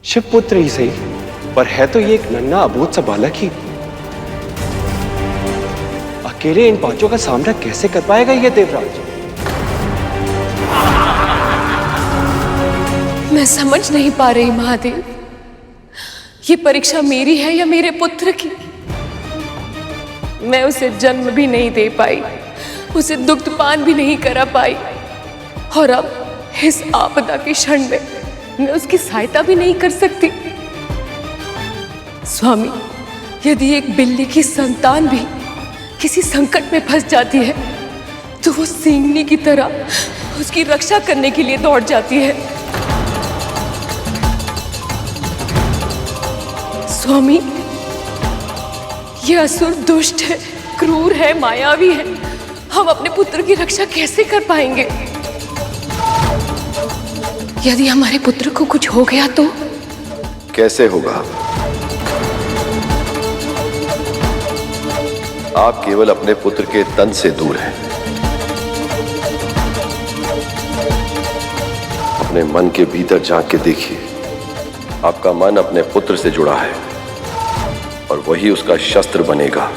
शिवपुत्र ही सही, पर है तो ये एक नन्हा अबोध सा बालक ही। अकेले इन पांचों का सामना कैसे कर पाएगा ये देवराज? मैं समझ नहीं पा रही महादेव, ये परीक्षा मेरी है या मेरे पुत्र की। मैं उसे जन्म भी नहीं दे पाई, उसे दुग्धपान भी नहीं करा पाई, और अब इस आपदा के क्षण में मैं उसकी सहायता भी नहीं कर सकती। स्वामी, यदि एक बिल्ली की संतान भी किसी संकट में फंस जाती है तो वो सींगनी की तरह उसकी रक्षा करने के लिए दौड़ जाती है। स्वामी, यह असुर दुष्ट है, क्रूर है, मायावी है। हम अपने पुत्र की रक्षा कैसे कर पाएंगे? यदि हमारे पुत्र को कुछ हो गया तो? कैसे होगा? आप केवल अपने पुत्र के तन से दूर हैं। अपने मन के भीतर झांक के देखिए, आपका मन अपने पुत्र से जुड़ा है और वही उसका शस्त्र बनेगा।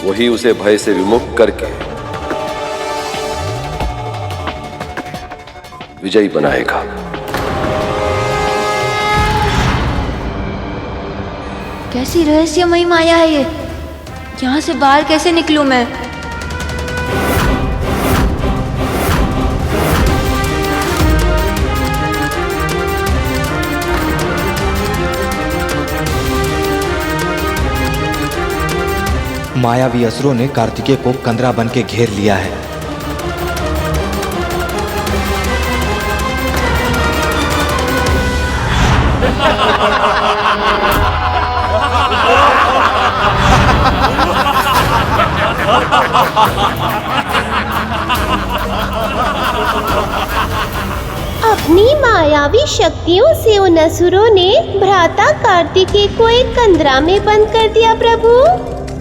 वही उसे भय से विमुक्त करके विजयी बनाएगा। कैसी रहस्यमयी माया है ये? यहाँ से बाहर कैसे निकलूं मैं? मायावी असुरों ने कार्तिकेय को कंदरा बन के घेर लिया है। अपनी मायावी शक्तियों से उन असुरों ने भ्राता कार्तिकेय को एक कंदरा में बंद कर दिया प्रभु।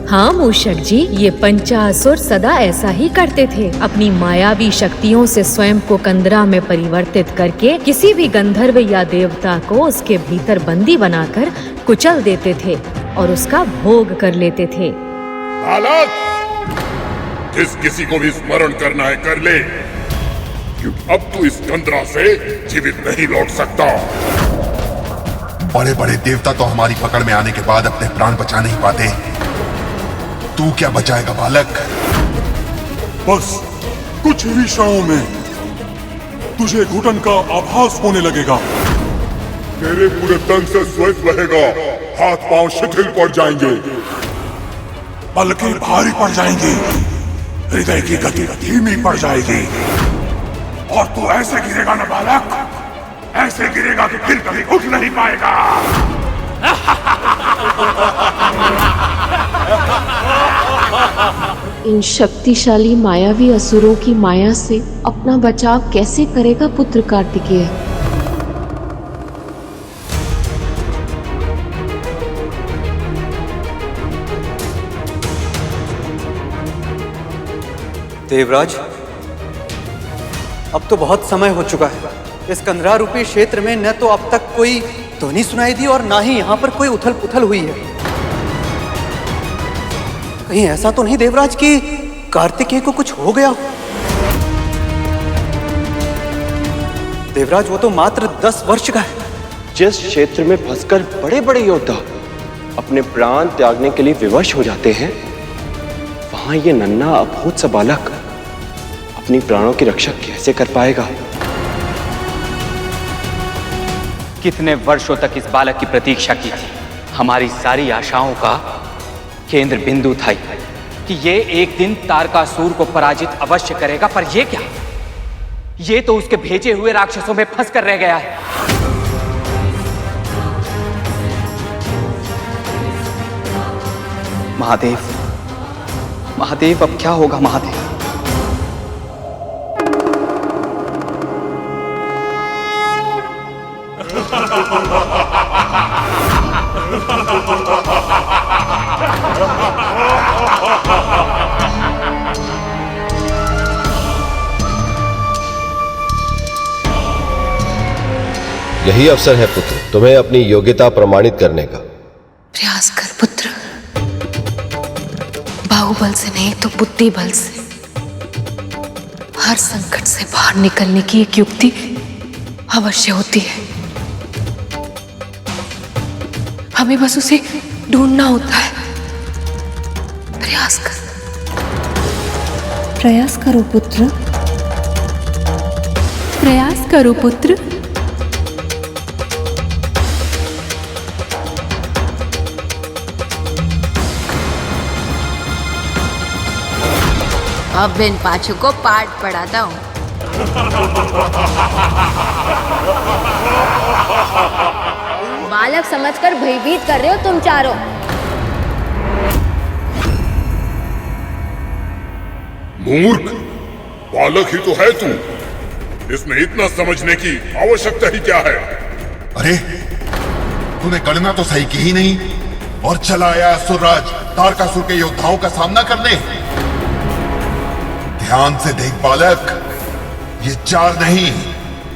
हाँ मूषक जी, ये पंचासुर सदा ऐसा ही करते थे। अपनी मायावी शक्तियों से स्वयं को कंदरा में परिवर्तित करके किसी भी गंधर्व या देवता को उसके भीतर बंदी बनाकर कुचल देते थे और उसका भोग कर लेते थे। बालक, जिस किसी को भी स्मरण करना है कर ले, क्योंकि अब तू इस कंदरा से जीवित नहीं लौट सकता। बड़े बड़े देवता तो हमारी पकड़ में आने के बाद अपने प्राण बचा नहीं पाते, तू क्या बचाएगा बालक? बस कुछ ही क्षणों में तुझे घुटन का आभास होने लगेगा। तेरे पूरे तन से श्वेत बहेगा, हाथ पांव शिथिल पड़ जाएंगे, पलकें भारी पड़ जाएंगी, हृदय की गति धीमी पड़ जाएगी, और तू ऐसे गिरेगा ना बालक, ऐसे गिरेगा कि फिर कभी उठ नहीं पाएगा। इन शक्तिशाली मायावी असुरों की माया से अपना बचाव कैसे करेगा पुत्र कार्तिकेय? देवराज, अब तो बहुत समय हो चुका है। इस कंदरा रूपी क्षेत्र में न तो अब तक कोई ध्वनि सुनाई दी और ना ही यहाँ पर कोई उथल पुथल हुई है। कहीं ऐसा तो नहीं देवराज कि कार्तिकेय को कुछ हो गया? देवराज, वो तो मात्र 10 वर्ष का है। जिस क्षेत्र में फंसकर बड़े बड़े योद्धा अपने प्राण त्यागने के लिए विवश हो जाते हैं, वहां ये नन्हा अबोध सा बालक अपनी प्राणों की रक्षा कैसे कर पाएगा? कितने वर्षों तक इस बालक की प्रतीक्षा की थी। हमारी सारी आशाओं का केंद्र बिंदु था कि ये एक दिन तारकासुर को पराजित अवश्य करेगा, पर ये क्या? ये तो उसके भेजे हुए राक्षसों में फंस कर रह गया है। महादेव, महादेव, अब क्या होगा महादेव? यही अवसर है पुत्र, तुम्हें अपनी योग्यता प्रमाणित करने का। प्रयास कर पुत्र, बाहुबल से नहीं तो बुद्धि बल से हर संकट से बाहर निकलने की एक युक्ति अवश्य होती है। हमें बस उसे ढूंढना होता है। प्रयास कर। प्रयास करो पुत्र, प्रयास करो पुत्र। अब इन पाछू को पाठ पढ़ाता हूँ। बालक समझकर भयभीत कर रहे हो तुम चारों। मूर्ख, बालक ही तो है तू। इसमें इतना समझने की आवश्यकता ही क्या है? अरे तूने गणना तो सही की ही नहीं और चला आया असुरराज तारकासुर के योद्धाओं का सामना करने। ध्यान से देख बालक, ये 4 नहीं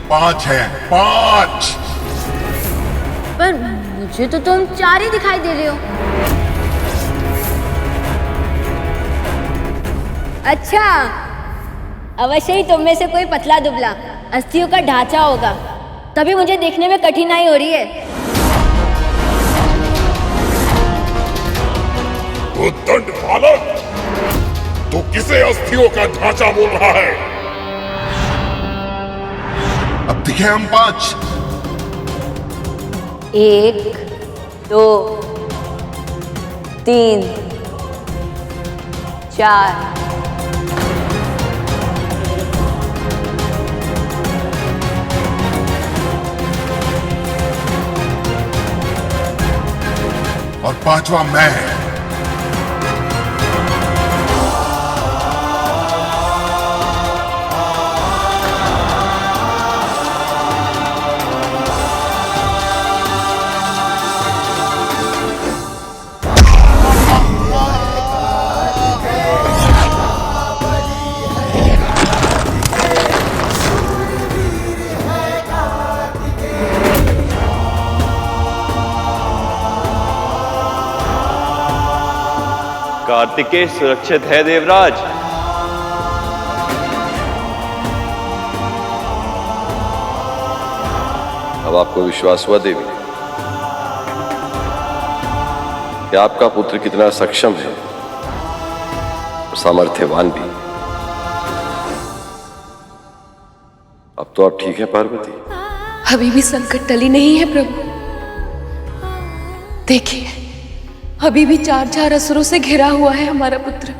5 हैं, 5। पर मुझे तो तुम 4 ही दिखाई दे रहे हो। अच्छा, अवश्य ही तुम में से कोई पतला दुबला अस्थियों का ढांचा होगा, तभी मुझे देखने में कठिनाई हो रही है। उद्दंड बालक, तू किसे अस्थियों का ढांचा बोल रहा है? अब दिखे हम 5। 1 2 3 4 और 5वां मैं। कार्तिकेय सुरक्षित है देवराज। अब आपको विश्वास हुआ देवी कि आपका पुत्र कितना सक्षम है और सामर्थ्यवान भी। अब तो आप ठीक है पार्वती? अभी भी संकट टली नहीं है प्रभु। देखिए, अभी भी 4 असुरों से घिरा हुआ है हमारा पुत्र।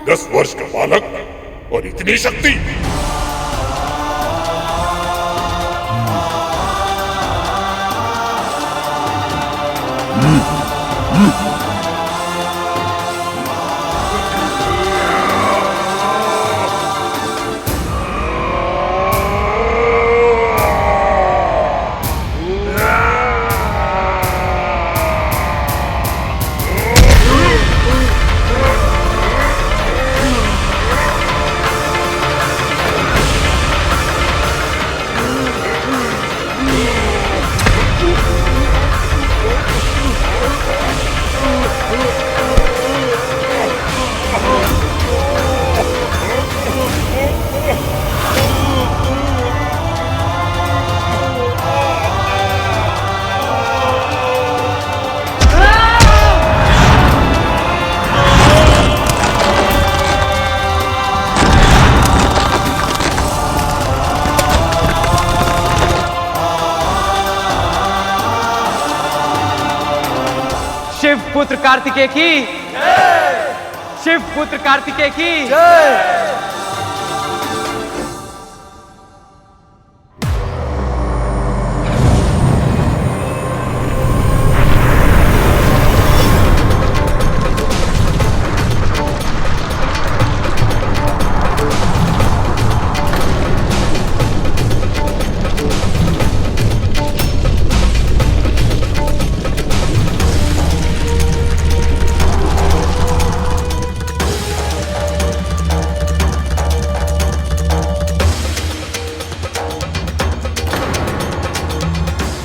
10 वर्ष का बालक और इतनी शक्ति। शिव पुत्र कार्तिकेय की शिव पुत्र कार्तिकेय की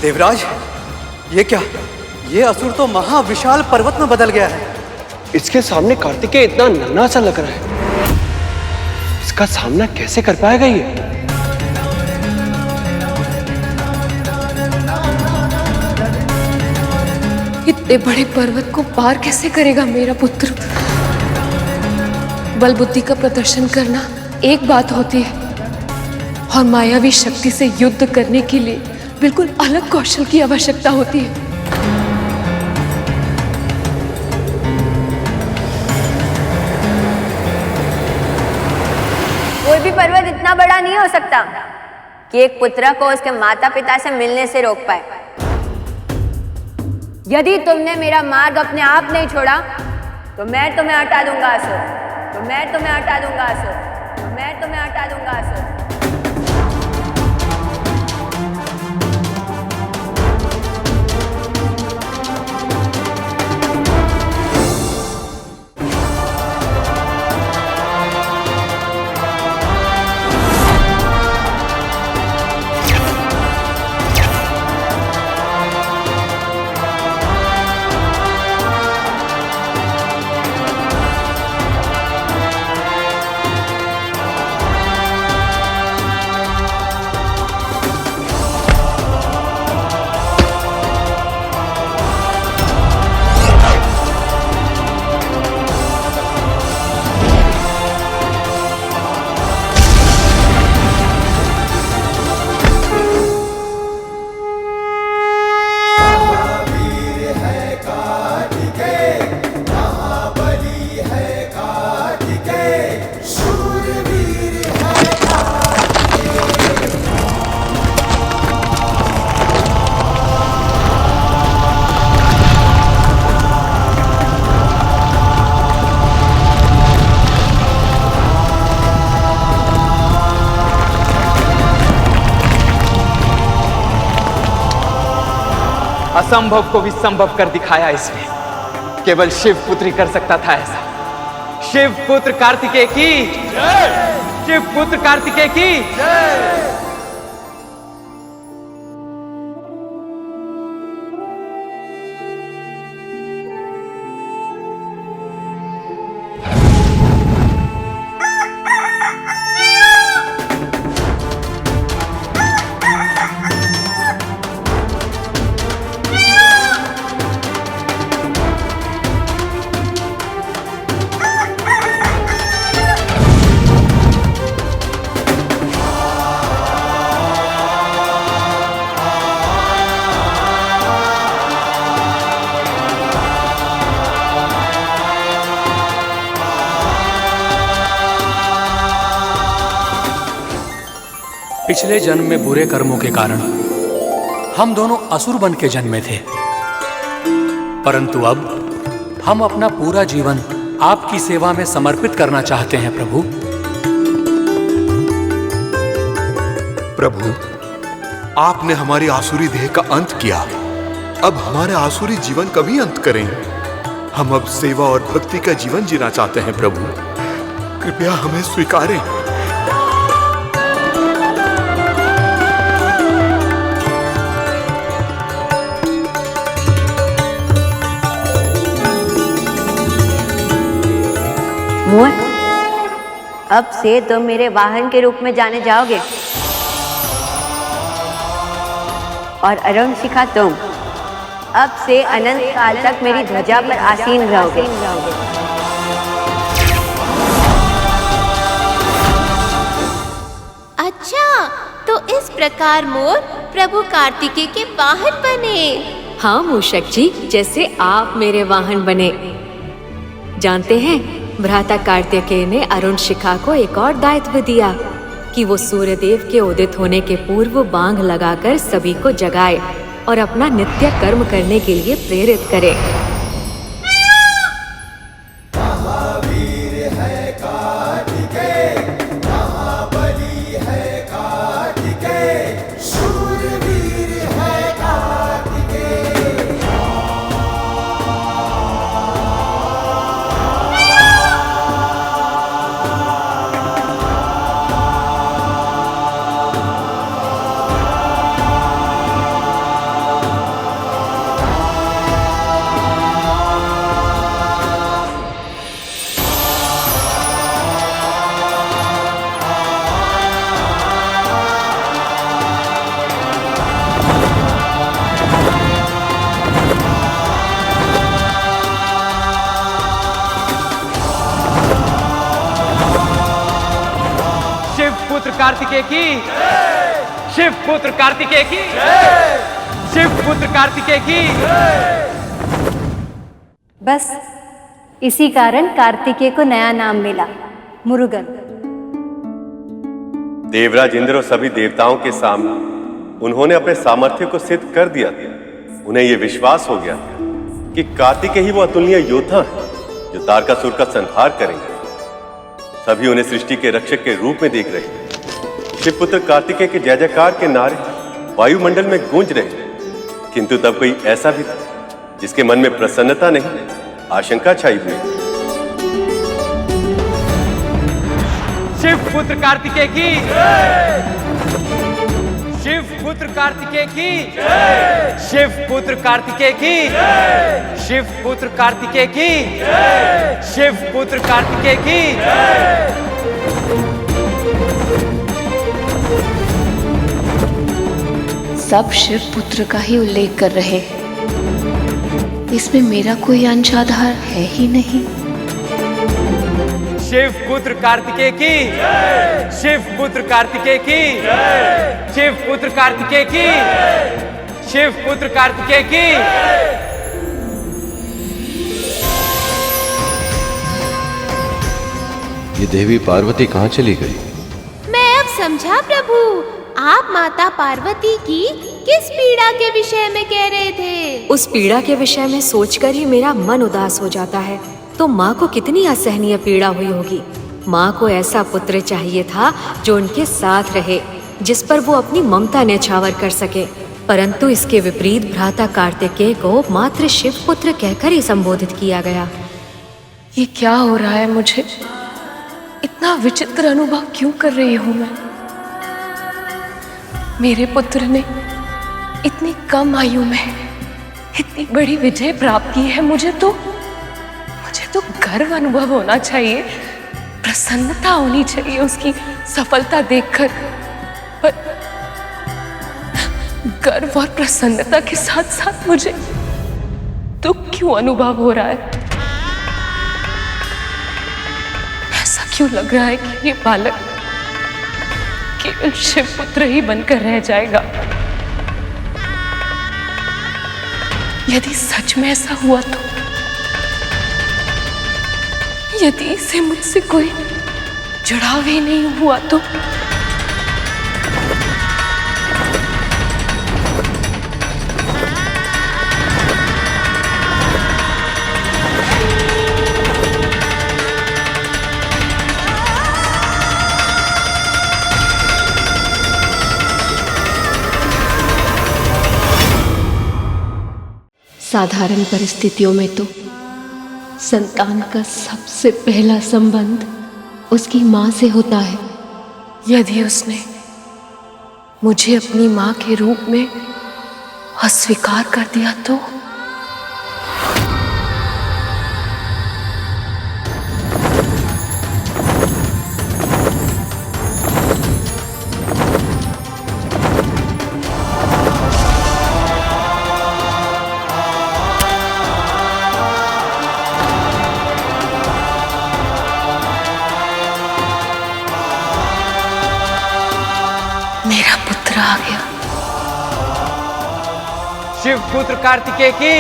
देवराज, ये क्या? ये असुर तो महाविशाल पर्वत में बदल गया है। इसके सामने कार्तिकेय इतना नन्हा सा लग रहा है। इसका सामना कैसे कर पाएगा ये? इतने बड़े पर्वत को पार कैसे करेगा मेरा पुत्र? बल बुद्धि का प्रदर्शन करना एक बात होती है और मायावी शक्ति से युद्ध करने के लिए बिल्कुल अलग कौशल की आवश्यकता होती है। कोई भी पर्वत इतना बड़ा नहीं हो सकता कि एक पुत्र को उसके माता पिता से मिलने से रोक पाए। यदि तुमने मेरा मार्ग अपने आप नहीं छोड़ा तो मैं तुम्हें हटा दूंगा असुर, तो मैं तुम्हें हटा दूंगा असुर, तो मैं तुम्हें हटा दूंगा असुर। असंभव को भी संभव कर दिखाया इसने। केवल शिव पुत्र ही कर सकता था ऐसा। शिव पुत्र कार्तिकेय की जय! शिव पुत्र कार्तिकेय की जय! पिछले जन्म में बुरे कर्मों के कारण हम दोनों असुर बन के जन्मे थे, परंतु अब हम अपना पूरा जीवन आपकी सेवा में समर्पित करना चाहते हैं प्रभु। प्रभु, आपने हमारी आसुरी देह का अंत किया, अब हमारे आसुरी जीवन कभी अंत करें। हम अब सेवा और भक्ति का जीवन जीना चाहते हैं प्रभु, कृपया हमें स्वीकारें। मोर, अब से तुम मेरे वाहन के रूप में जाने जाओगे और अरुण शिखा तुम अब से अनंत काल तक मेरी ध्वजा पर आसीन रहोगे। अच्छा, तो इस प्रकार मोर प्रभु कार्तिकेय के वाहन बने। हाँ मूषक जी, जैसे आप मेरे वाहन बने। जानते हैं, भ्राता कार्तिकेय ने अरुण शिखा को एक और दायित्व दिया कि वो सूर्यदेव के उदित होने के पूर्व बांग लगाकर सभी को जगाए और अपना नित्य कर्म करने के लिए प्रेरित करे। शिव पुत्र कार्तिकेय की, शिव पुत्र कार्तिकेय की, शिव पुत्र कार्तिकेय की। बस इसी कारण कार्तिकेय को नया नाम मिला, मुरुगन। देवराज इंद्र और सभी देवताओं के सामने उन्होंने अपने सामर्थ्य को सिद्ध कर दिया। उन्हें यह विश्वास हो गया कि कार्तिकेय ही वो अतुलनीय योद्धा है जो तारकासुर का संहार करेंगे। सभी उन्हें सृष्टि के रक्षक के रूप में देख रहे हैं। शिवपुत्र कार्तिकेय के जय जयकार के नारे वायुमंडल में गूंज रहे। किंतु तब कोई ऐसा भी था जिसके मन में प्रसन्नता नहीं, आशंका छाई हुई। शिवपुत्र कार्तिकेय की, शिवपुत्र कार्तिकेय की, शिवपुत्र कार्तिकेय की, शिवपुत्र कार्तिकेय की, शिवपुत्र कार्तिकेय की। सब शिवपुत्र का ही उल्लेख कर रहे हैं। इसमें मेरा कोई अंश आधार है ही नहीं। शिवपुत्र कार्तिकेय की, शिवपुत्र कार्तिकेय की, शिवपुत्र कार्तिकेय की, शिवपुत्र कार्तिकेय की। ये देवी पार्वती कहाँ चली गई? मैं अब समझा प्रभु, आप माता पार्वती की किस पीड़ा के विषय में कह रहे थे? उस पीड़ा के विषय में सोचकर ही मेरा मन उदास हो जाता है। तो माँ को कितनी असहनीय पीड़ा हुई होगी। माँ को ऐसा पुत्र चाहिए था जो उनके साथ रहे, जिस पर वो अपनी ममता न्यौछावर कर सके। परंतु इसके विपरीत भ्राता कार्तिकेय को मात्र शिव पुत्र कहकर ही संबोधित किया गया। ये क्या हो रहा है मुझे? इतना विचित्र अनुभव क्यों कर रही हूँ मैं? मेरे पुत्र ने इतनी कम आयु में इतनी बड़ी विजय प्राप्त की है। मुझे तो गर्व अनुभव होना चाहिए, प्रसन्नता होनी चाहिए उसकी सफलता देखकर। पर गर्व और प्रसन्नता के साथ साथ मुझे दुख क्यों अनुभव हो रहा है? ऐसा क्यों लग रहा है कि ये बालक केवल शिवपुत्र ही बनकर रह जाएगा? यदि सच में ऐसा हुआ तो, यदि इसे मुझसे कोई जुड़ाव ही नहीं हुआ तो, साधारण परिस्थितियों में तो संतान का सबसे पहला संबंध उसकी माँ से होता है। यदि उसने मुझे अपनी माँ के रूप में अस्वीकार कर दिया तो मेरा पुत्र आ गया। शिवपुत्र कार्तिकेय की,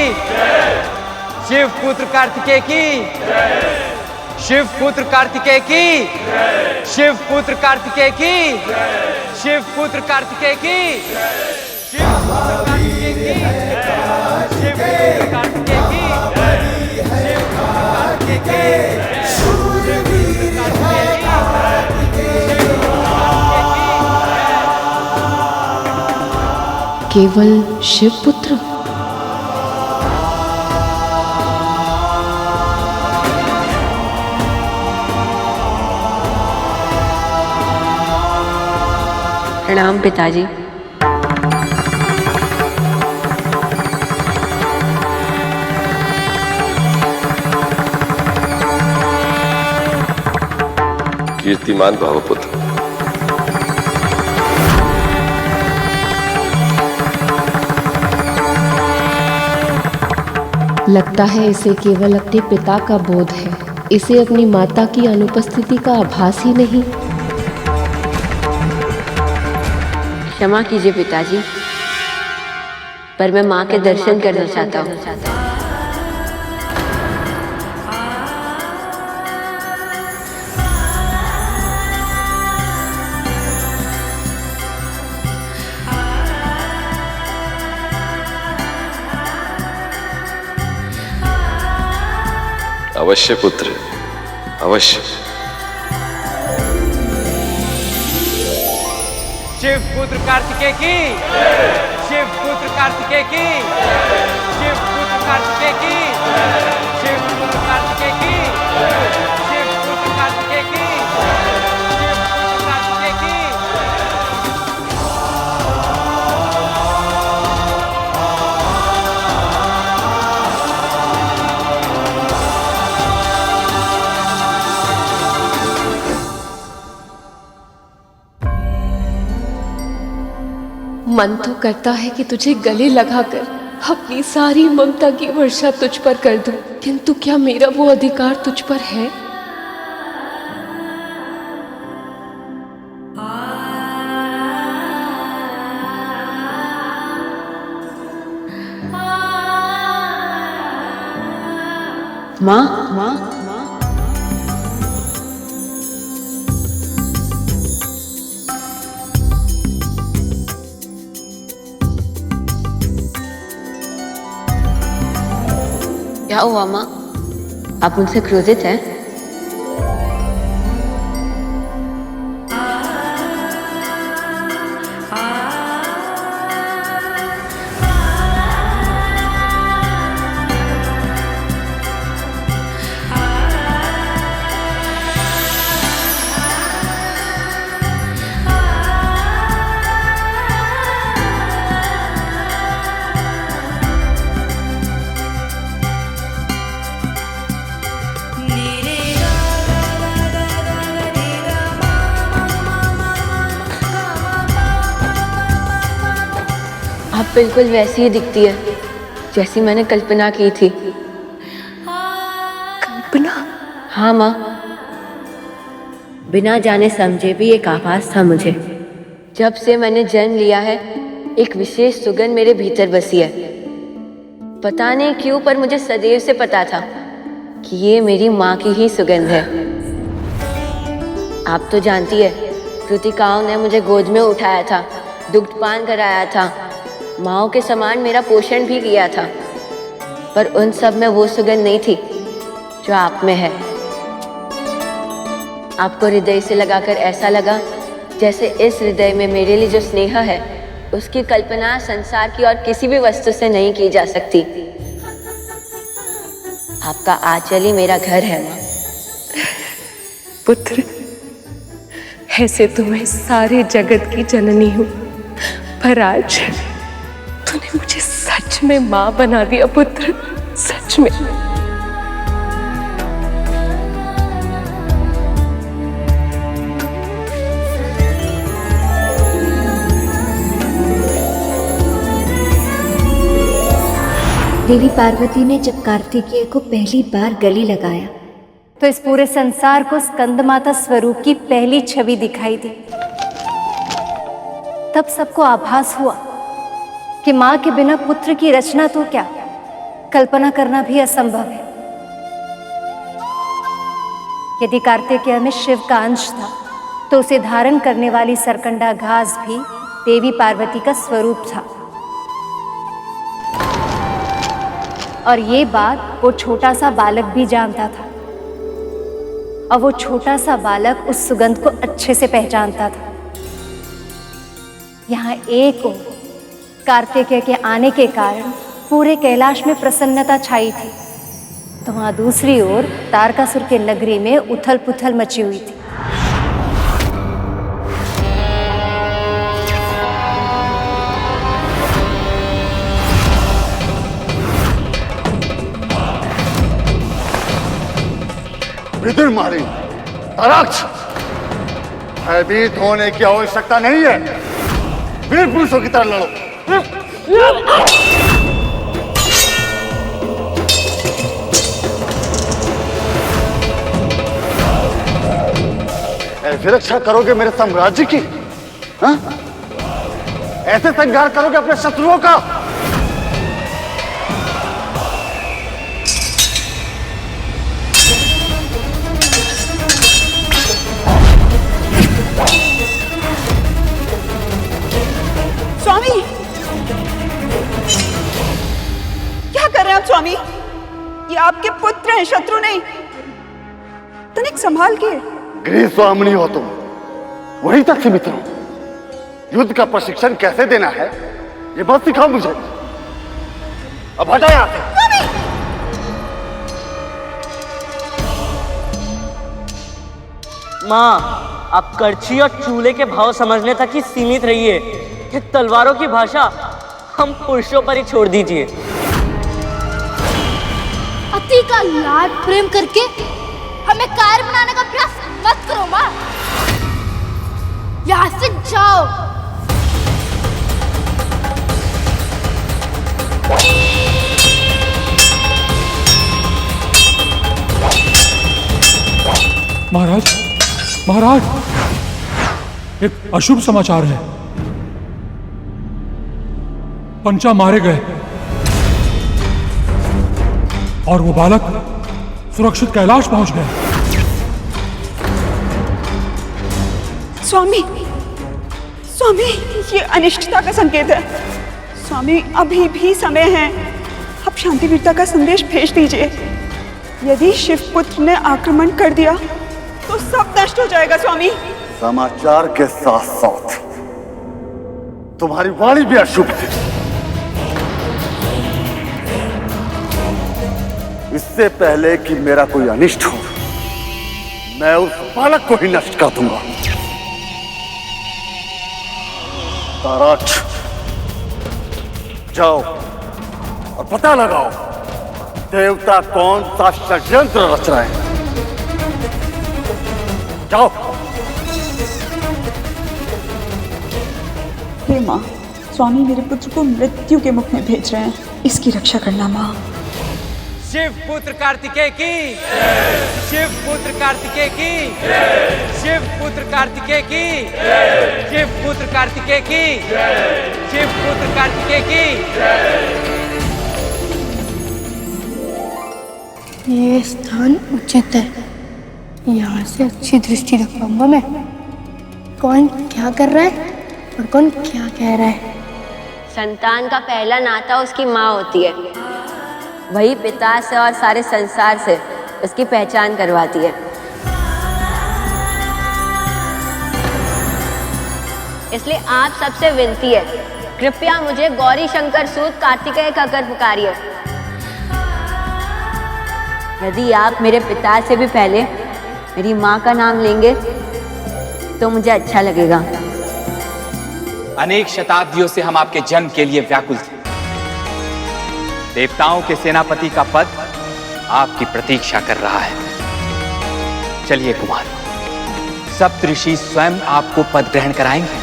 शिवपुत्र कार्तिकेय की, शिवपुत्र कार्तिकेय की, शिवपुत्र कार्तिकेय की, शिवपुत्र कार्तिकेय की, शिवपुत्र कार्तिकेय की, शिवपुत्र कार्तिकेय की, शिवपुत्र कार्तिकेय की। केवल शिवपुत्र? प्रणाम पिताजी। कीर्तिमान भावपुत्र। लगता है इसे केवल अपने पिता का बोध है, इसे अपनी माता की अनुपस्थिति का आभास ही नहीं। क्षमा कीजिए पिताजी, पर मैं माँ के दर्शन करना चाहता हूँ। अवश्य पुत्र, अवश्य। शिव पुत्र कार्तिकेय की, शिव पुत्र कार्तिकेय की, शिव पुत्र कार्तिकेय की, शिव पुत्र कार्तिकेय की, शिव पुत्र कार्तिकेय की, शिव पुत्र कार्तिकेय की। मन तो करता है कि तुझे गले लगाकर अपनी सारी ममता की वर्षा तुझ पर कर दूं, किंतु क्या मेरा वो अधिकार तुझ पर है? माँ, क्या हुआ माँ? आप मुझसे क्रोधित हैं? आप बिल्कुल वैसी ही दिखती है जैसी मैंने कल्पना की थी। कल्पना? हाँ माँ, बिना जाने समझे भी एक आभास था मुझे। जब से मैंने जन्म लिया है एक विशेष सुगंध मेरे भीतर बसी है। पता नहीं क्यों, पर मुझे सदैव से पता था कि ये मेरी माँ की ही सुगंध है। आप तो जानती है, कृतिकाओं ने मुझे गोद में उठाया था, दुग्धपान कराया था, माँओं के समान मेरा पोषण भी किया था, पर उन सब में वो सुगंध नहीं थी जो आप में है। आपको हृदय से लगाकर ऐसा लगा जैसे इस हृदय में मेरे लिए जो स्नेह है उसकी कल्पना संसार की और किसी भी वस्तु से नहीं की जा सकती। आपका आंचल ही मेरा घर है माँ। पुत्र, ऐसे तो मैं सारे जगत की जननी हूँ, पर आज तूने मुझे सच में माँ बना दिया पुत्र, सच में। देवी पार्वती ने जब कार्तिकेय को पहली बार गले लगाया तो इस पूरे संसार को स्कंद माता स्वरूप की पहली छवि दिखाई दी। तब सबको आभास हुआ कि माँ के बिना पुत्र की रचना तो क्या, कल्पना करना भी असंभव है। यदि कार्तिकेय में शिव का अंश था तो उसे धारण करने वाली सरकंडा घास भी देवी पार्वती का स्वरूप था। और ये बात वो छोटा सा बालक भी जानता था, और वो छोटा सा बालक उस सुगंध को अच्छे से पहचानता था। यहाँ एक ओर कार्तिकेय के आने के कारण पूरे कैलाश में प्रसन्नता छाई थी, तो वहाँ दूसरी ओर तारकासुर के नगरी में उथल पुथल मची हुई थी। विदुरमारी, ताराक्ष, भयभीत होने की आवश्यकता नहीं है। वीर पुरुषों की तरह लड़ो। ऐसी रक्षा करोगे मेरे साम्राज्य की? हाँ? ऐसे संहार करोगे अपने शत्रुओं का? स्वामी, क्या कर रहे हैं आप स्वामी? ये आपके पुत्र हैं, शत्रु नहीं। तनिक संभाल के। गृह स्वामिनी हो तुम, वहीं तक सीमित रहो। युद्ध का प्रशिक्षण कैसे देना है ये बात सिखाओ मुझे। अब हटा यहाँ से। माँ, आप करछी और चूल्हे के भाव समझने तक ही सीमित रहिए। ये तलवारों की भाषा हम पुरुषों पर ही छोड़ दीजिए। अति का लाड प्रेम करके हमें कायर बनाने का प्रयास मत करो माँ। यहाँ से जाओ। महाराज, महाराज, एक अशुभ समाचार है। पंचा मारे गए और वो बालक सुरक्षित कैलाश पहुंच गया। स्वामी, स्वामी, ये अनिष्टता का संकेत है। स्वामी, अभी भी समय है। आप शांति वीरता का संदेश भेज दीजिए। यदि शिवपुत्र ने आक्रमण कर दिया तो सब नष्ट हो जाएगा स्वामी। समाचार के साथ साथ तुम्हारी वाणी भी अशुभ थी। इससे पहले कि मेरा कोई अनिष्ट हो, मैं उस बालक को ही नष्ट कर दूंगा। ताराक्ष, जाओ और पता लगाओ देवता कौन सा षड्यंत्र रच रहे हैं। जाओ। हे माँ, स्वामी मेरे पुत्र को मृत्यु के मुख में भेज रहे हैं। इसकी रक्षा करना माँ। शिव पुत्र कार्तिकेय की, शिव पुत्र कार्तिकेय की, शिव पुत्र कार्तिकेय की, शिव पुत्र कार्तिकेय की, शिव पुत्र कार्तिकेय की। ये स्थान उचित है, यहाँ से अच्छी दृष्टि रख पाऊंगा मैं। कौन क्या कर रहा है और कौन क्या कह रहा है। संतान का पहला नाता उसकी माँ होती है। वही पिता से और सारे संसार से उसकी पहचान करवाती है। इसलिए आप सबसे विनती है, कृपया मुझे गौरी शंकर सूत कार्तिकेय कहकर पुकारिए। यदि आप मेरे पिता से भी पहले मेरी माँ का नाम लेंगे तो मुझे अच्छा लगेगा। अनेक शताब्दियों से हम आपके जन्म के लिए व्याकुल थे। देवताओं के सेनापति का पद आपकी प्रतीक्षा कर रहा है। चलिए कुमार, सप्तऋषि स्वयं आपको पद ग्रहण कराएंगे।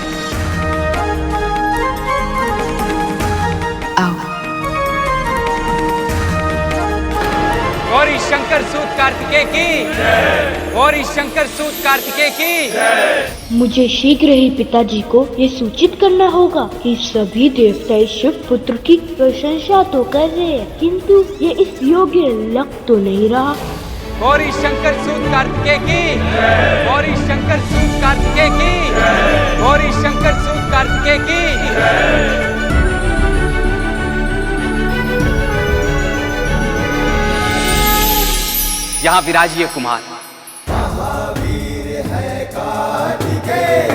गौरी शंकर सूत कार्तिकेय की, गौरी शंकर सूत कार्तिकेय की। मुझे शीघ्र ही पिताजी को ये सूचित करना होगा कि सभी देवता इस शिव पुत्र की प्रशंसा तो कर रहे हैं, किंतु ये इस योग्य लग तो नहीं रहा। गौरी शंकर सूत कार्तिकेय की, गौरी शंकर सूत कार्तिकेय की, गौरी शंकर सूत कार्तिकेय की। यहाँ विराजिए कुमार। महावीर है कार्तिकेय,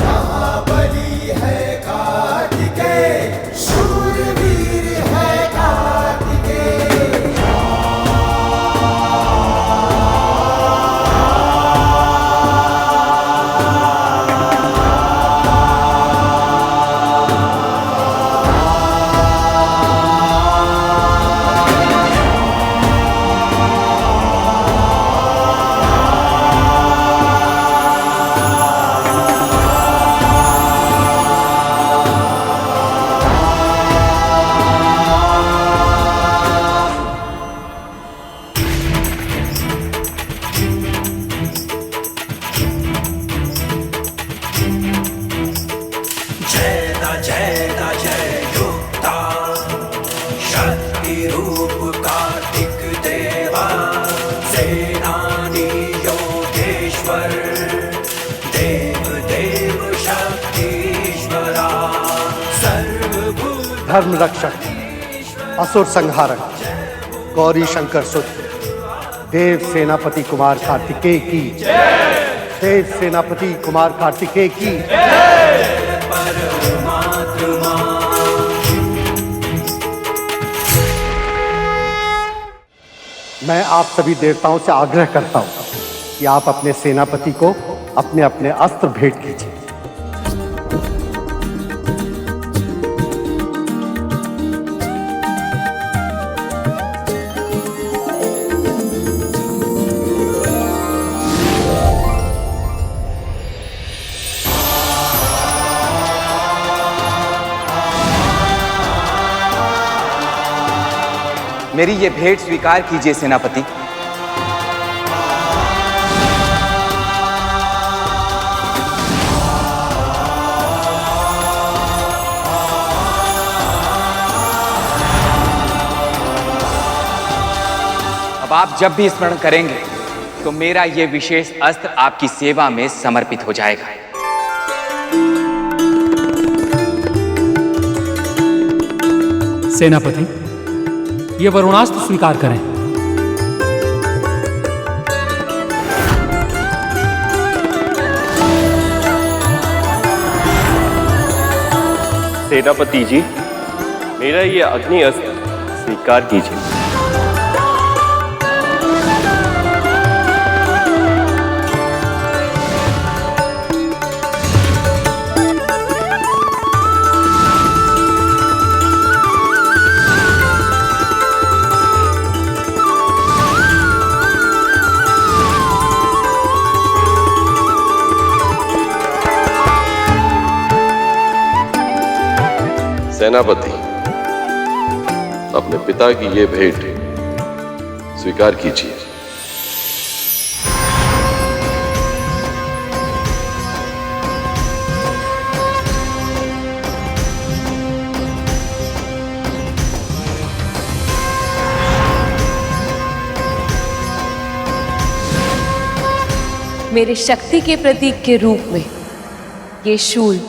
महाबली है कार्तिकेय, शूरवीर है कार्तिकेय। धर्म रक्षक, असुर संहारक, गौरी शंकर सुत, देव सेनापति कुमार कार्तिकेय की, देव सेनापति कुमार कार्तिकेय की। मैं आप सभी देवताओं से आग्रह करता हूं कि आप अपने सेनापति को अपने अपने अस्त्र भेंट कीजिए। मेरी ये भेंट स्वीकार कीजिए सेनापति। अब आप जब भी स्मरण करेंगे तो मेरा ये विशेष अस्त्र आपकी सेवा में समर्पित हो जाएगा। सेनापति, ये वरुणास्त्र स्वीकार करें। सेनापति जी, मेरा ये अग्नि अस्त्र स्वीकार कीजिए। सेनापति, अपने पिता की ये भेंट स्वीकार कीजिए। मेरे शक्ति के प्रतीक के रूप में ये शूल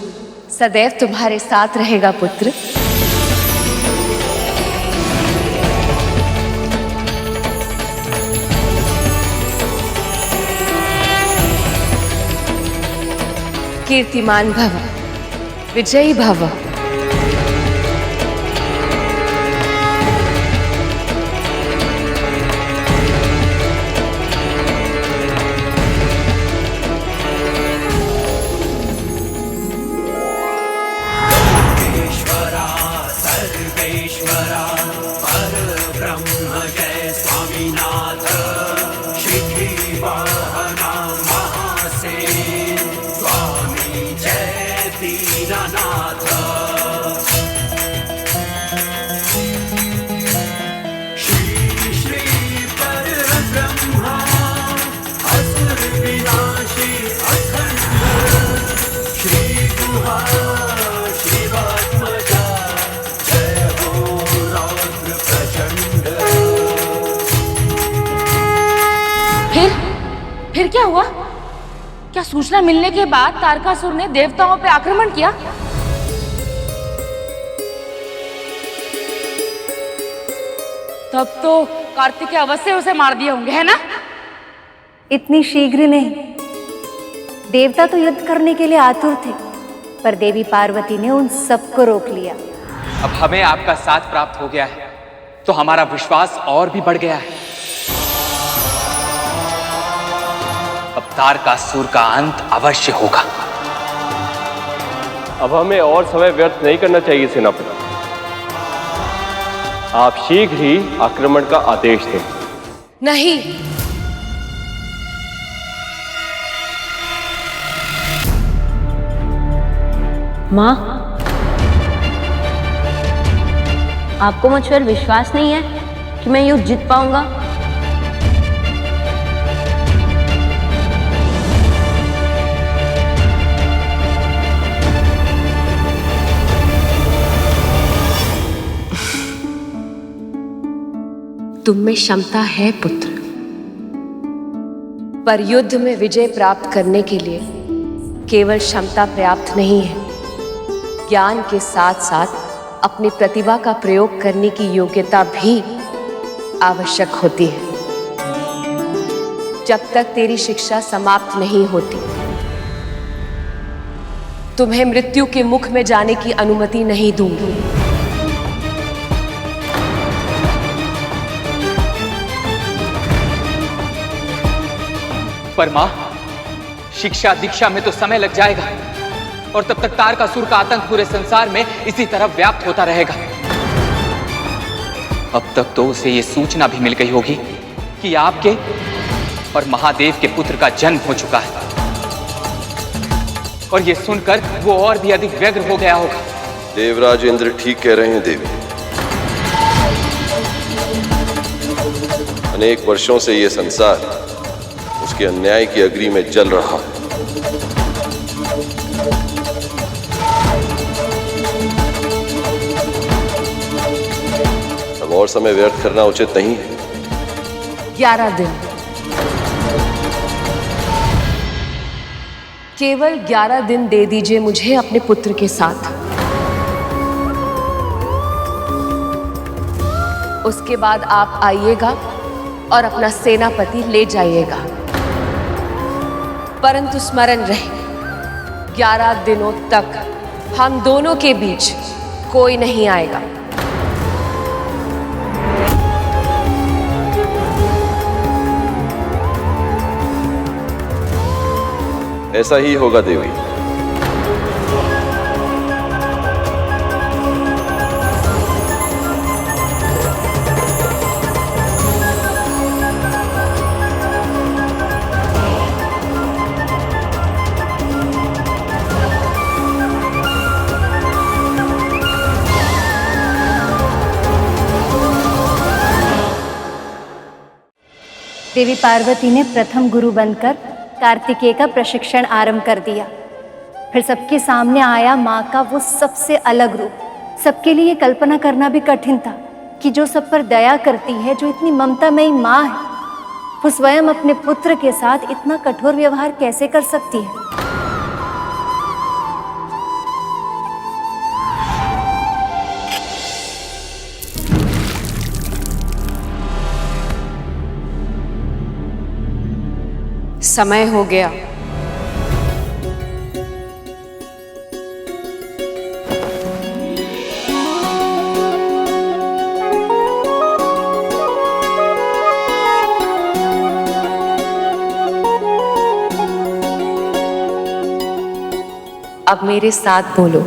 सदैव तुम्हारे साथ रहेगा पुत्र। कीर्तिमान भव, विजयी भव। फिर क्या हुआ? क्या सूचना मिलने के बाद तारकासुर ने देवताओं पर आक्रमण किया? तब तो कार्तिकेय अवश्य उसे मार दिए होंगे, है ना? इतनी शीघ्र नहीं। देवता तो युद्ध करने के लिए आतुर थे, पर देवी पार्वती ने उन सबको रोक लिया। अब हमें आपका साथ प्राप्त हो गया है तो हमारा विश्वास और भी बढ़ गया है। अब तारकासुर का अंत अवश्य होगा। अब हमें और समय व्यर्थ नहीं करना चाहिए सेनापति। आप शीघ्र ही आक्रमण का आदेश दें। नहीं, माँ, आपको मुझ पर विश्वास नहीं है कि मैं युद्ध जीत पाऊंगा? तुम में क्षमता है पुत्र, पर युद्ध में विजय प्राप्त करने के लिए केवल क्षमता पर्याप्त नहीं है। ज्ञान के साथ साथ अपनी प्रतिभा का प्रयोग करने की योग्यता भी आवश्यक होती है। जब तक तेरी शिक्षा समाप्त नहीं होती, तुम्हें मृत्यु के मुख में जाने की अनुमति नहीं दूंगी। पर मां, शिक्षा दीक्षा में तो समय लग जाएगा और तब तक तारकासुर का आतंक पूरे संसार में इसी तरह व्याप्त होता रहेगा। अब तक तो उसे यह सूचना भी मिल गई होगी कि आपके और महादेव के पुत्र का जन्म हो चुका है, और यह सुनकर वो और भी अधिक व्यग्र हो गया होगा। देवराज इंद्र ठीक कह रहे हैं देवी। अनेक वर्षों से यह संसार उसके अन्याय की अग्नि में जल रहा है। अब और समय व्यर्थ करना उचित नहीं है। 11 दिन, केवल 11 दिन दे दीजिए मुझे अपने पुत्र के साथ। उसके बाद आप आइएगा और अपना सेनापति ले जाइएगा। परंतु स्मरण रहे, 11 दिनों तक हम दोनों के बीच कोई नहीं आएगा। ऐसा ही होगा देवी। देवी पार्वती ने प्रथम गुरु बनकर कार्तिकेय का प्रशिक्षण आरंभ कर दिया। फिर सबके सामने आया माँ का वो सबसे अलग रूप। सबके लिए कल्पना करना भी कठिन था कि जो सब पर दया करती है, जो इतनी ममतामयी माँ है, वो स्वयं अपने पुत्र के साथ इतना कठोर व्यवहार कैसे कर सकती है। समय हो गया। अब मेरे साथ बोलो,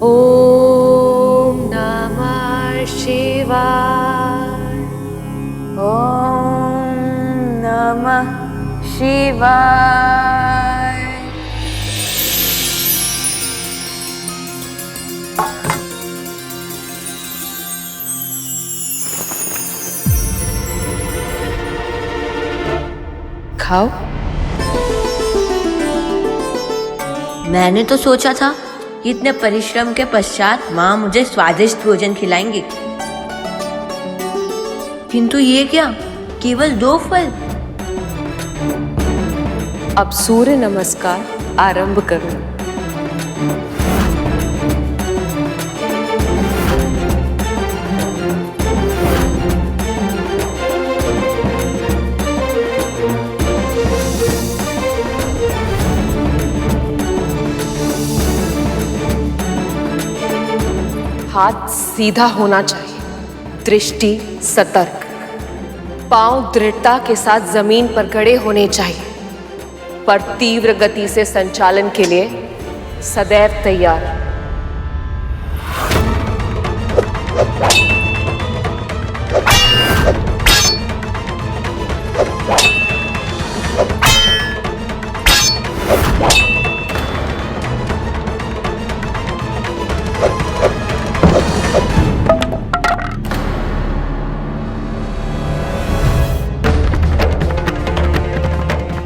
ओम नमः शिवाय, ओम नमः शिवाय। खाओ। मैंने तो सोचा था कि इतने परिश्रम के पश्चात माँ मुझे स्वादिष्ट भोजन खिलाएंगी, किंतु ये क्या, केवल 2 फल। अब सूर्य नमस्कार आरंभ करो। हाथ सीधा होना चाहिए, दृष्टि सतर्क, पांव दृढ़ता के साथ जमीन पर खड़े होने चाहिए, पर तीव्र गति से संचालन के लिए सदैव तैयार।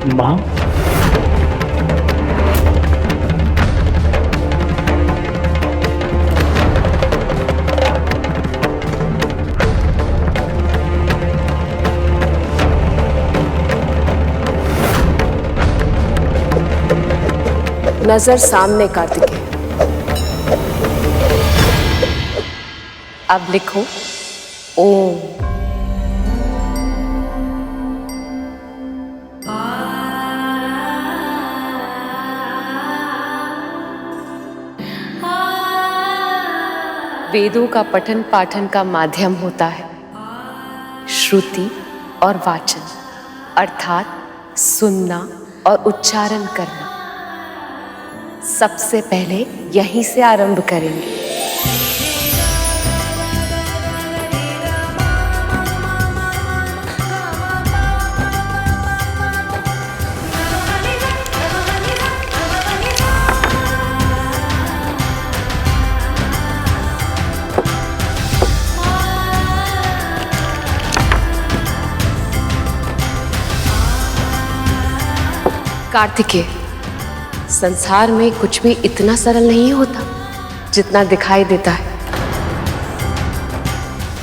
माँ, नजर सामने कार्तिकेय। अब लिखो ओम। वेदों का पठन पाठन का माध्यम होता है श्रुति और वाचन, अर्थात सुनना और उच्चारण करना। सबसे पहले यहीं से आरंभ करेंगे। कार्तिकेय, संसार में कुछ भी इतना सरल नहीं होता जितना दिखाई देता है।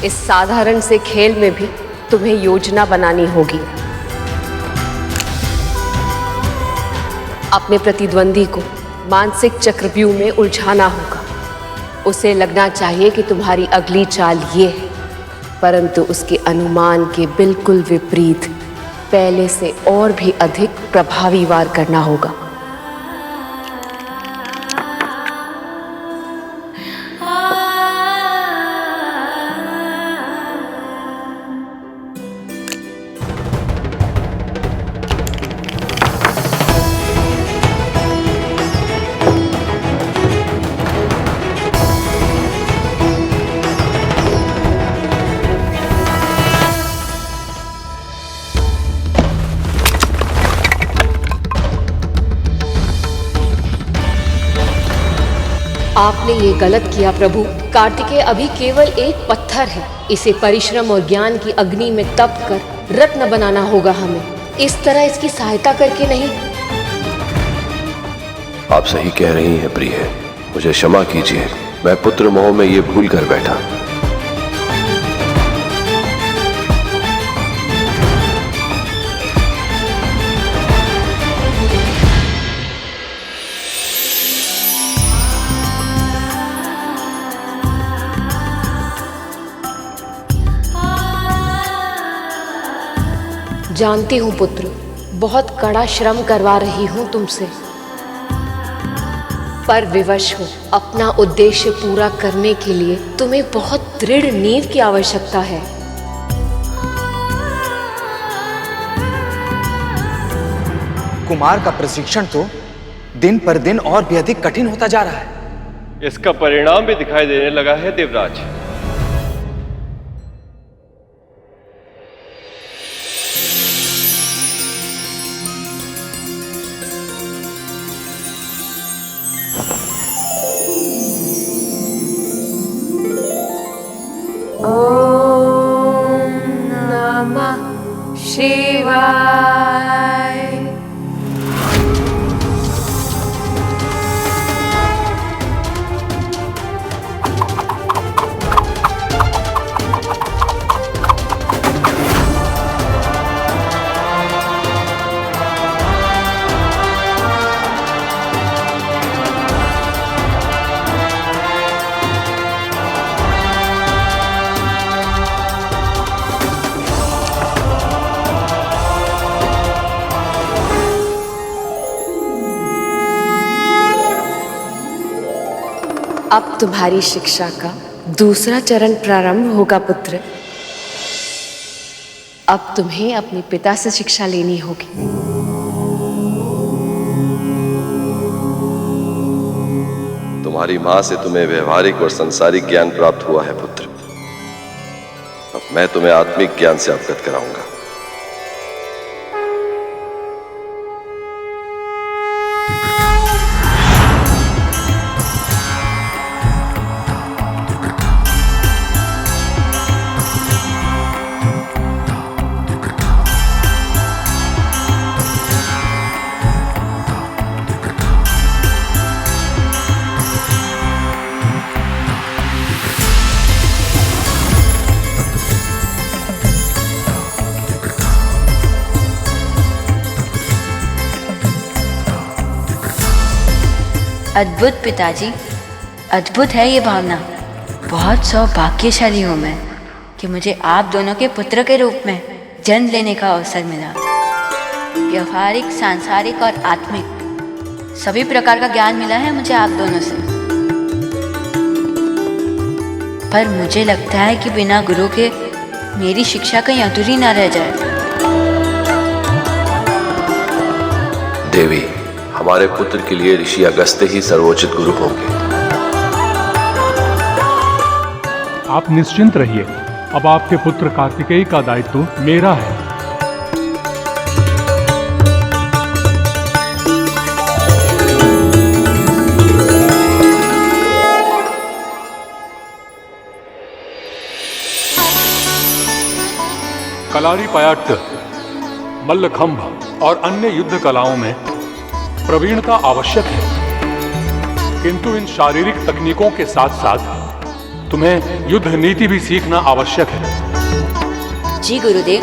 इस साधारण से खेल में भी तुम्हें योजना बनानी होगी। अपने प्रतिद्वंदी को मानसिक चक्रव्यूह में उलझाना होगा। उसे लगना चाहिए कि तुम्हारी अगली चाल ये है, परंतु उसके अनुमान के बिल्कुल विपरीत पहले से और भी अधिक प्रभावी वार करना होगा। आपने ये गलत किया प्रभु। कार्तिकेय अभी केवल एक पत्थर है। इसे परिश्रम और ज्ञान की अग्नि में तप कर रत्न बनाना होगा हमें। इस तरह इसकी सहायता करके नहीं। आप सही कह रही हैं प्रिय, मुझे क्षमा कीजिए, मैं पुत्र मोह में ये भूल कर बैठा। जानती हूँ पुत्र, बहुत कड़ा श्रम करवा रही हूँ तुमसे, पर विवश हो। अपना उद्देश्य पूरा करने के लिए तुम्हें बहुत दृढ़ नींव की आवश्यकता है। कुमार का प्रशिक्षण तो दिन पर दिन और भी अधिक कठिन होता जा रहा है। इसका परिणाम भी दिखाई देने लगा है देवराज। ओम नमः शिवाय। अब तुम्हारी शिक्षा का दूसरा चरण प्रारंभ होगा पुत्र। अब तुम्हें अपने पिता से शिक्षा लेनी होगी। तुम्हारी मां से तुम्हें व्यवहारिक और संसारिक ज्ञान प्राप्त हुआ है पुत्र। अब मैं तुम्हें आत्मिक ज्ञान से अवगत कराऊंगा। अद्भुत पिताजी, अद्भुत है ये भावना। बहुत सौभाग्यशाली हूँ मैं कि मुझे आप दोनों के पुत्र के रूप में जन्म लेने का अवसर मिला। व्यवहारिक, सांसारिक और आत्मिक सभी प्रकार का ज्ञान मिला है मुझे आप दोनों से। पर मुझे लगता है कि बिना गुरु के मेरी शिक्षा कहीं अधूरी ना रह जाए। देवी, हमारे पुत्र के लिए ऋषि अगस्त्य ही सर्वोचित गुरु होंगे। आप निश्चिंत रहिए, अब आपके पुत्र कार्तिकेय का दायित्व मेरा है। कलारी पयाट्ट, मल्लखंभ और अन्य युद्ध कलाओं में प्रवीणता आवश्यक है, किंतु इन शारीरिक तकनीकों के साथ साथ तुम्हें युद्ध नीति भी सीखना आवश्यक है। जी गुरुदेव।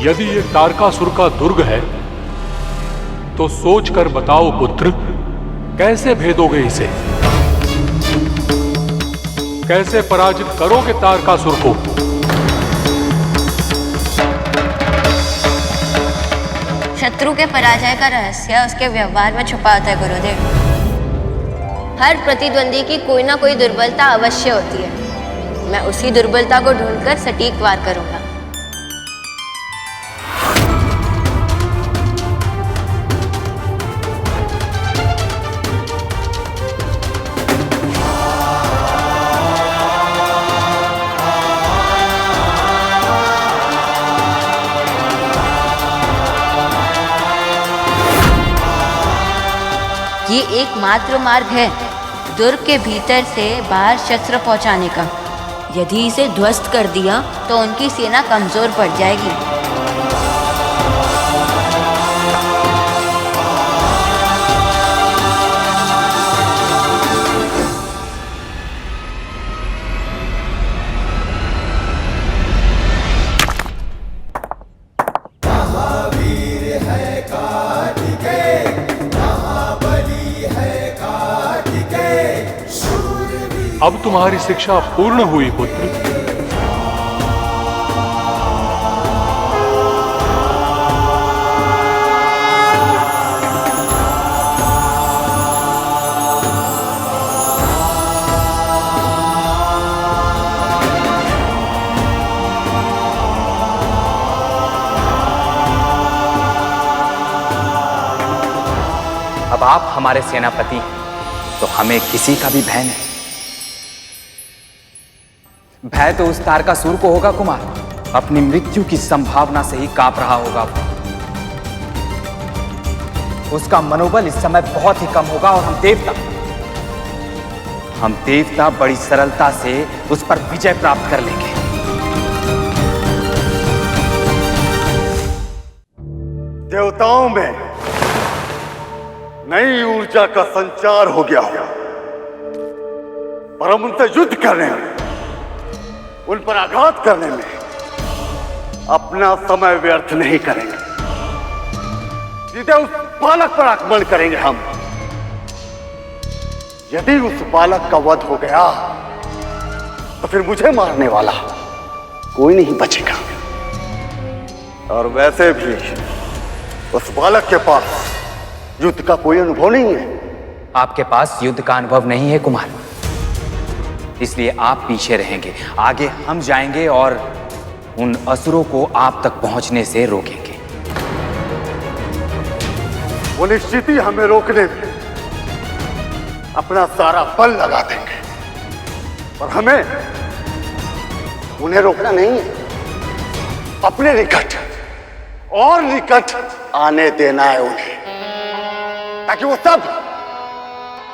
यदि ये तारकासुर का दुर्ग है तो सोच कर बताओ पुत्र, कैसे भेदोगे इसे? कैसे पराजित करोगे तारकासुर को? शत्रु के पराजय का रहस्य उसके व्यवहार में छुपा होता है गुरुदेव। हर प्रतिद्वंदी की कोई ना कोई दुर्बलता अवश्य होती है। मैं उसी दुर्बलता को ढूंढकर सटीक वार करूंगा। ये एकमात्र मार्ग है दुर्ग के भीतर से बाहर शस्त्र पहुंचाने का। यदि इसे ध्वस्त कर दिया तो उनकी सेना कमजोर पड़ जाएगी। अब तुम्हारी शिक्षा पूर्ण हुई पुत्र। अब आप हमारे सेनापति, तो हमें किसी का भी भय नहीं। भय तो उस तारकासुर को होगा कुमार, अपनी मृत्यु की संभावना से ही कांप रहा होगा। उसका मनोबल इस समय बहुत ही कम होगा और हम देवता बड़ी सरलता से उस पर विजय प्राप्त कर लेंगे। देवताओं में नई ऊर्जा का संचार हो गया होगा, पर हम उनसे युद्ध करने में, उन पर आघात करने में अपना समय व्यर्थ नहीं करेंगे। सीधे उस बालक पर आक्रमण करेंगे हम। यदि उस बालक का वध हो गया तो फिर मुझे मारने वाला कोई नहीं बचेगा। और वैसे भी उस बालक के पास युद्ध का कोई अनुभव नहीं है। आपके पास युद्ध का अनुभव नहीं है कुमार, इसलिए आप पीछे रहेंगे। आगे हम जाएंगे और उन असुरों को आप तक पहुंचने से रोकेंगे। वो निश्चित ही हमें रोकने में अपना सारा बल लगा देंगे, पर हमें उन्हें रोकना नहीं है। अपने निकट और निकट आने देना है उन्हें, ताकि वो सब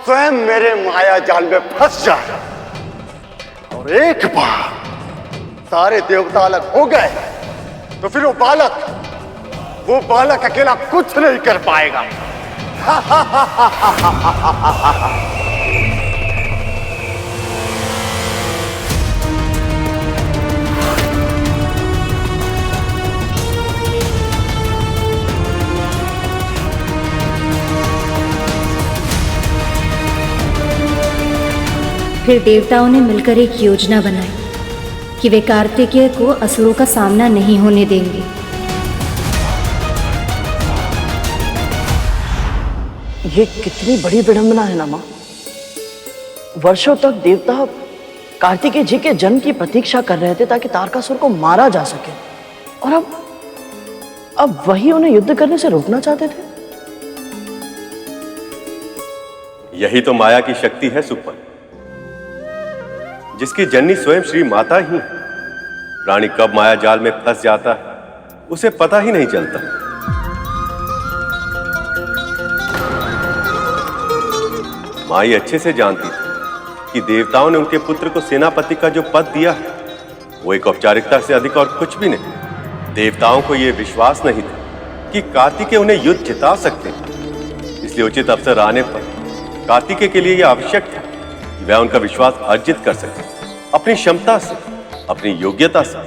स्वयं मेरे माया जाल में फंस जाए और एक बार सारे देवता अलग हो गए तो फिर वो बालक अकेला कुछ नहीं कर पाएगा। फिर देवताओं ने मिलकर एक योजना बनाई कि वे कार्तिकेय को असुरों का सामना नहीं होने देंगे। ये कितनी बड़ी विडंबना है ना माँ। वर्षों तक देवता कार्तिकेय जी के जन्म की प्रतीक्षा कर रहे थे ताकि तारकासुर को मारा जा सके, और अब वही उन्हें युद्ध करने से रोकना चाहते थे। यही तो माया की शक्ति है सुपन, जिसकी जननी स्वयं श्री माता ही। प्राणी कब माया जाल में फंस जाता है उसे पता ही नहीं चलता। माई अच्छे से जानती थी कि देवताओं ने उनके पुत्र को सेनापति का जो पद दिया है वो एक औपचारिकता से अधिक और कुछ भी नहीं। देवताओं को यह विश्वास नहीं था कि कार्तिकेय उन्हें युद्ध जिता सकते हैं, इसलिए उचित अवसर आने पर कार्तिकेय के लिए यह आवश्यक था कि वह उनका विश्वास अर्जित कर सके, अपनी क्षमता से, अपनी योग्यता से।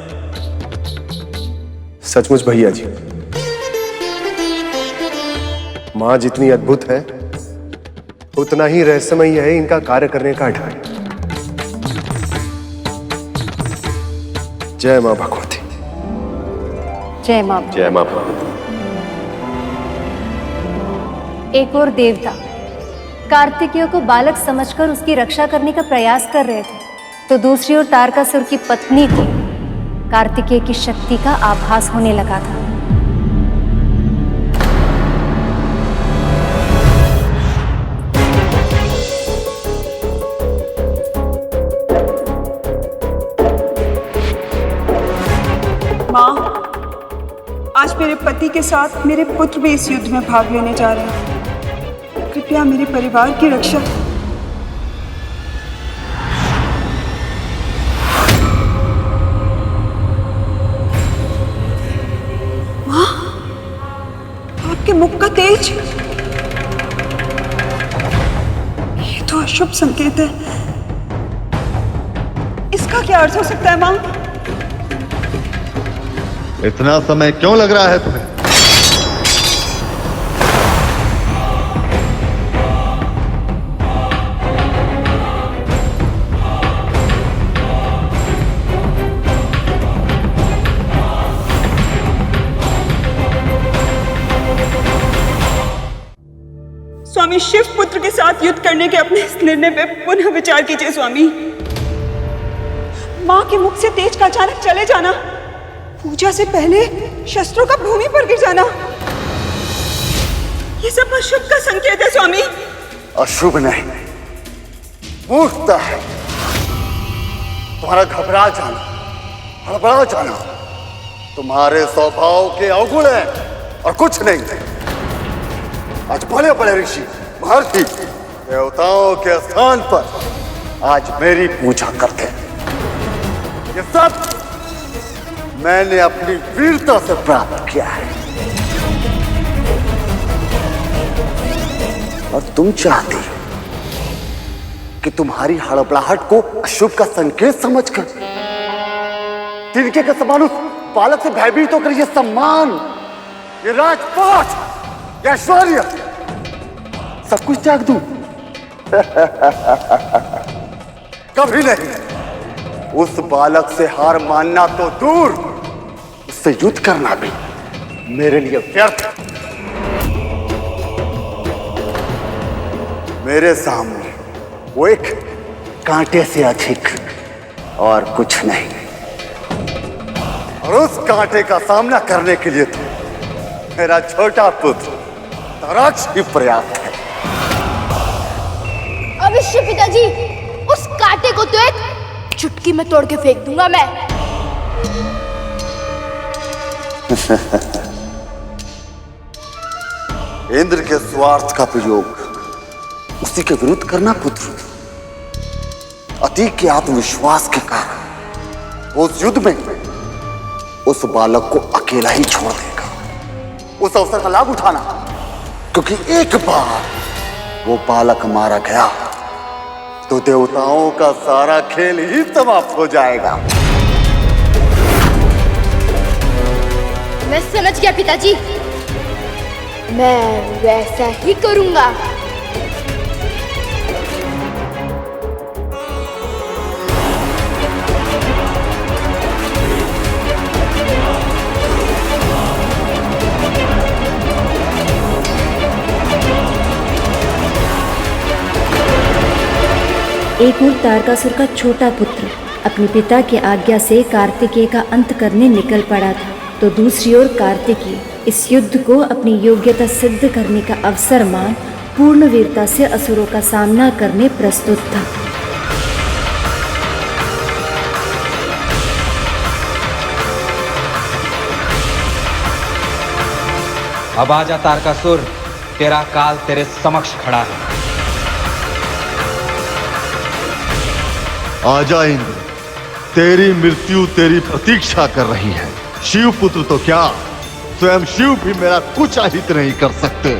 सचमुच भैया जी, मां जितनी अद्भुत है उतना ही रहस्यमयी है इनका कार्य करने का ढंग। जय मां भगवती। जय मां। जय मां भगवती। एक और देवता कार्तिकेय को बालक समझकर उसकी रक्षा करने का प्रयास कर रहे थे, तो दूसरी ओर तारकासुर की पत्नी को कार्तिकेय की शक्ति का आभास होने लगा था। माँ, आज मेरे पति के साथ मेरे पुत्र भी इस युद्ध में भाग लेने जा रहे हैं। कृपया मेरे परिवार की रक्षा। माँ, आपके मुख का तेज, ये तो अशुभ संकेत है। इसका क्या अर्थ हो सकता है माँ? इतना समय क्यों लग रहा है तुम्हें? स्वामी, शिव पुत्र के साथ युद्ध करने के अपने इस निर्णय पे पुनः विचार कीजिए स्वामी। मां के मुख से तेज का अचानक चले जाना, पूजा से पहले शस्त्रों का भूमि पर गिर जाना, ये सब अशुभ का संकेत है स्वामी। अशुभ नहीं, मूर्खता है। तुम्हारा घबरा जाना, हड़बड़ा जाना तुम्हारे स्वभाव के अवगुण है और कुछ नहीं। आज बड़े बड़े ऋषि, महर्षि, देवताओं के स्थान पर आज मेरी पूजा करते हैं। ये सब मैंने अपनी वीरता से प्राप्त किया है, और तुम चाहती हो कि तुम्हारी हड़बड़ाहट को अशुभ का संकेत समझकर तिनके के समान उस बालक से भयभीत होकर ये सम्मान, ये राजपाट, ये ऐश्वर्य सब कुछ त्याग दूं? कभी नहीं। उस बालक से हार मानना तो दूर, उससे युद्ध करना भी मेरे लिए व्यर्थ। मेरे सामने वो एक कांटे से अधिक और कुछ नहीं, और उस कांटे का सामना करने के लिए तो मेरा छोटा पुत्र तराक्ष ही पर्याप्त है। अवश्य पिताजी, उस कांटे को तो एक चुटकी में तोड़ के फेंक दूंगा मैं। इंद्र के स्वार्थ का प्रयोग उसी के विरुद्ध करना पुत्र, अति के आत्मविश्वास के कारण वो उस युद्ध में उस बालक को अकेला ही छोड़ देगा। उस अवसर का लाभ उठाना, क्योंकि एक बार वो बालक मारा गया तो देवताओं का सारा खेल ही समाप्त हो जाएगा। मैं समझ गया पिताजी, मैं वैसा ही करूंगा। एक ओर तारकासुर का छोटा पुत्र अपने पिता की आज्ञा से कार्तिकेय का अंत करने निकल पड़ा था, तो दूसरी ओर कार्तिकेय इस युद्ध को अपनी योग्यता सिद्ध करने का अवसर मान पूर्ण वीरता से असुरों का सामना करने प्रस्तुत था। अब आजा तारकासुर, तेरा काल तेरे समक्ष खड़ा है। आजा इंद्र, तेरी मृत्यु तेरी प्रतीक्षा कर रही है। शिव पुत्र तो क्या, स्वयं शिव भी मेरा कुछ अहित नहीं कर सकते।